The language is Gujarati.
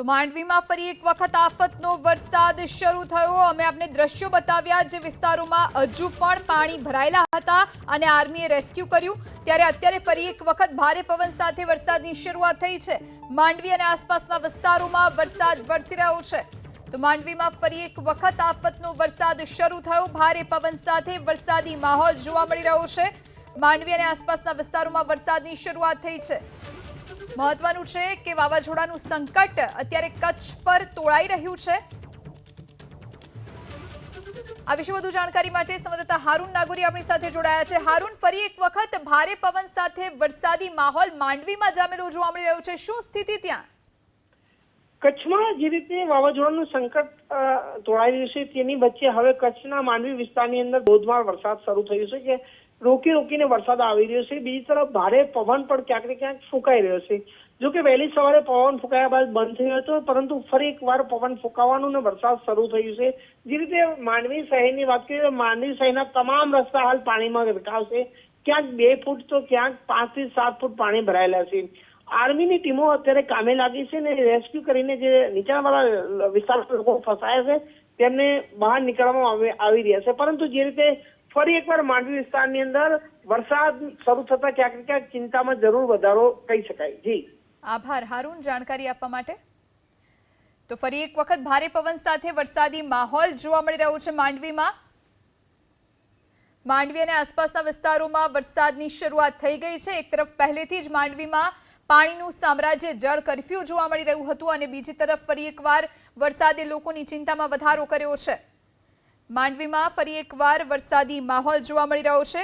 તો માંડવીમાં ફરી એક વખત આફતનો વરસાદ શરૂ થયો। અમે આપને દ્રશ્યો બતાવ્યા જે વિસ્તારોમાં હજુ પણ પાણી ભરાયેલા હતા અને આર્મીએ રેસ્ક્યુ કર્યું। ત્યારે અત્યારે ફરી એક વખત ભારે પવન સાથે વરસાદની શરૂઆત થઈ છે। માંડવી અને આસપાસના વિસ્તારોમાં વરસાદ વરસી રહ્યો છે। તો માંડવીમાં ફરી એક વખત આફતનો વરસાદ શરૂ થયો। ભારે પવન સાથે વરસાદી માહોલ જોવા મળી રહ્યો છે। માંડવી અને આસપાસના વિસ્તારોમાં વરસાદની શરૂઆત થઈ છે। મહત્વનું છે કે વાવાઝોડાનું સંકટ અત્યારે કચ્છ પર તોળાઈ રહ્યું છે। આ વિશે વધુ જાણકારી માટે સંવાદદાતા હારૂન નાગોરી આપણી સાથે જોડાયા છે। હારૂન, ફરી એક વખત ભારે પવન સાથે વરસાદી માહોલ માંડવીમાં જામેલો જોવા મળી રહ્યો છે। શું સ્થિતિ ત્યાં? કચ્છમાં જે રીતે વાવાઝોડાનું સંકટ તોળાઈ રહ્યું છે તેની વચ્ચે હવે કચ્છના માંડવી વિસ્તારની અંદર ધોધમાર વરસાદ શરૂ થયો છે કે રોકીને વરસાદ આવી રહ્યો છે। બીજી તરફ ભારે પવન પણ ક્યાંક ને ક્યાંક ફૂંકાઈ રહ્યો છે। જો કે વહેલી સવારે પવન ફૂંકાયા બાદ બંધ થયો હતો, પરંતુ ફરી એકવાર પવન ફૂંકાવાનું અને વરસાદ શરૂ થયું છે। જે રીતે માંડવી શહેરની વાત કરીએ તો માંડવી શહેરના તમામ રસ્તા હાલ પાણીમાં ગરકાવ છે। ક્યાંક 2 ફૂટ તો ક્યાંક 5 થી 7 ફૂટ પાણી ભરાયેલા છે। આર્મીની ટીમો અત્યારે કામે લાગી છે અને રેસ્ક્યુ કરીને જે નીચાણવાળા વિસ્તારના લોકો ફસાયા છે તેમને બહાર નીકળવામાં આવી રહ્યા છે। પરંતુ જે રીતે ફરી એકવાર માંડવી વિસ્તારની અંદર વરસાદ શરૂ થતા ક્યાંક ને ક્યાંક ચિંતામાં જરૂર વધારો કહી શકાય। જી આભાર હારૂન જાણકારી આપવા માટે। તો ફરી એક વખત ભારે પવન સાથે વરસાદી માહોલ જોવા મળી રહ્યો છે માંડવીમાં। માંડવી અને આસપાસના વિસ્તારોમાં વરસાદની શરૂઆત થઈ ગઈ છે। એક તરફ પહેલેથી જ માંડવીમાં પાણીનું સામ્રાજ્ય જળ કર્ફ્યુ જોવા મળી રહ્યું હતું અને બીજી તરફ ફરી એકવાર વરસાદે લોકોની ચિંતામાં વધારો કર્યો છે। માંડવીમાં ફરી એકવાર વરસાદી માહોલ જોવા મળી રહ્યો છે।